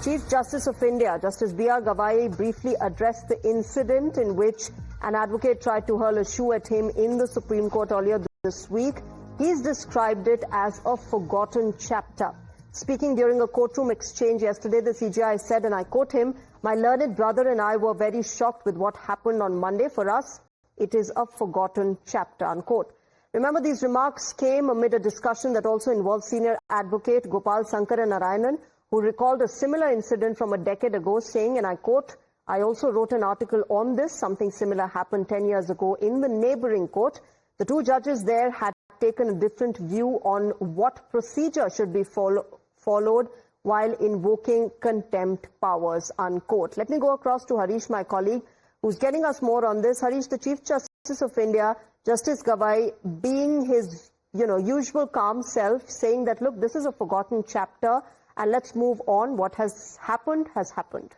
Chief Justice of India, Justice B.R. Gavai, briefly addressed the incident in which an advocate tried to hurl a shoe at him in the Supreme Court earlier this week. He's described it as a forgotten chapter. Speaking during a courtroom exchange yesterday, the CJI said, and I quote him, "My learned brother and I were very shocked with what happened on Monday. For us, it is a forgotten chapter," unquote. Remember, these remarks came amid a discussion that also involved senior advocate Gopal Sankara Narayanan, who recalled a similar incident from a decade ago, saying, and I quote, "I also wrote an article on this. Something similar happened 10 years ago in the neighboring court. The two judges there had taken a different view on what procedure should be followed while invoking contempt powers," unquote. Let me go across to Harish, my colleague, who's getting us more on this. Harish, the Chief Justice of India, Justice Gavai, being his usual calm self, saying that, look, this is a forgotten chapter and let's move on. What has happened has happened.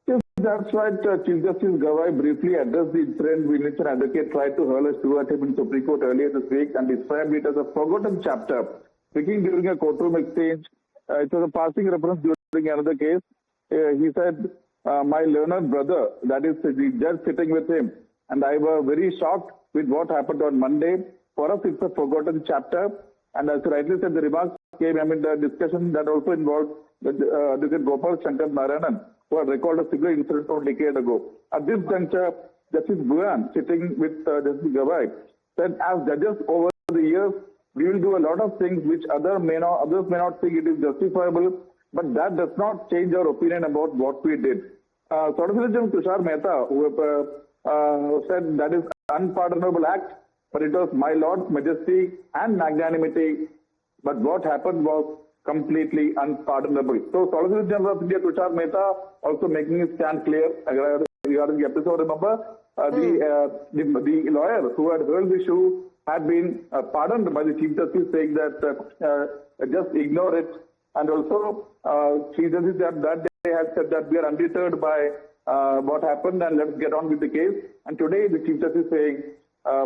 Yes, that's right. Chief Justice Gavai briefly addressed the incident in which an advocate tried to hurl a shoe at him in Supreme Court earlier this week and described it as a forgotten chapter. Speaking during a courtroom exchange, it was a passing reference during another case. He said, "My learned brother," that is the judge sitting with him, "and I were very shocked with what happened on Monday. For us, it's a forgotten chapter." And as you rightly said, the remarks came amid the discussion that also involved Gopal Sankara Narayanan, who had recalled a similar incident from a decade ago. At this juncture, Justice Bhuyan, sitting with Justice Gavai, said, "As judges over the years, we will do a lot of things which others may not think it is justifiable, but that does not change our opinion about what we did." Solicitor General Tushar Mehta, who said that is unpardonable act, but it was my Lord's majesty and magnanimity. But what happened was completely unpardonable. So Solicitor General of India Tushar Mehta also making his stand clear regarding the episode. Remember, the lawyer who had hurled the shoe had been pardoned by the Chief Justice, saying that just ignore it. And also, Chief Justice that day had said that we are undeterred by what happened and let's get on with the case. And today the Chief Justice is saying,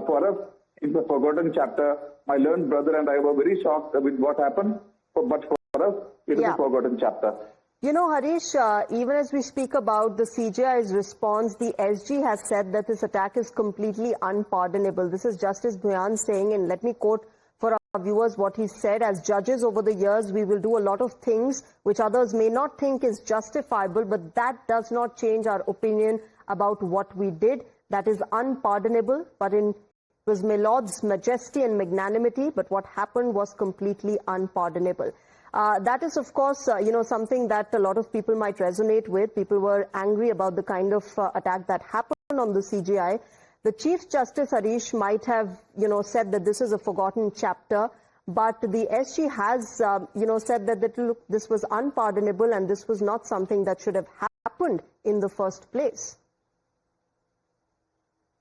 for us, it's a forgotten chapter. My learned brother and I were very shocked with what happened, but for us, it is a forgotten chapter. You know, Harish, even as we speak about the CJI's response, the SG has said that this attack is completely unpardonable. This is Justice Bhuyan saying, and let me quote for our viewers what he said: "As judges over the years, we will do a lot of things which others may not think is justifiable, but that does not change our opinion about what we did. That is unpardonable, but it was my Lord's majesty and magnanimity, but what happened was completely unpardonable." That is, of course, something that a lot of people might resonate with. People were angry about the kind of attack that happened on the CJI. The Chief Justice, Harish, might have, said that this is a forgotten chapter, but the SG has, said that this was unpardonable and this was not something that should have happened in the first place.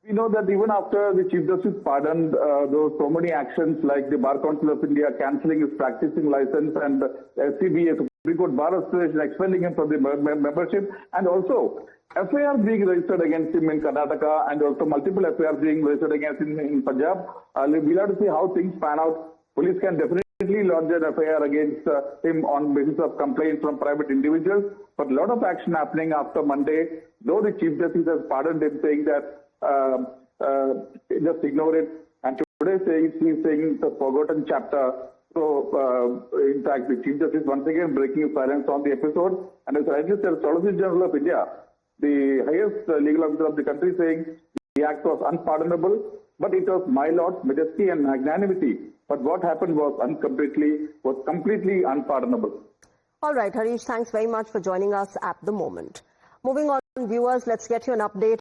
We know that even after the Chief Justice pardoned, there were so many actions like the Bar Council of India cancelling his practicing license and SCBA, Supreme Court Bar Association, expelling him from the membership, and also FIR being registered against him in Karnataka and also multiple FIR being registered against him in Punjab. We'll have to see how things pan out. Police can definitely lodge an FIR against him on basis of complaints from private individuals, but a lot of action happening after Monday, though the Chief Justice has pardoned him, saying that just ignore it. And today he's saying it's a forgotten chapter. So, in fact, the Chief Justice once again breaking silence on the episode. And as rightly said, Solicitor General of India, the highest legal officer of the country, saying the act was unpardonable, but it was my Lord's majesty and magnanimity. But what happened was completely unpardonable. All right, Harish, thanks very much for joining us at the moment. Moving on, viewers, let's get you an update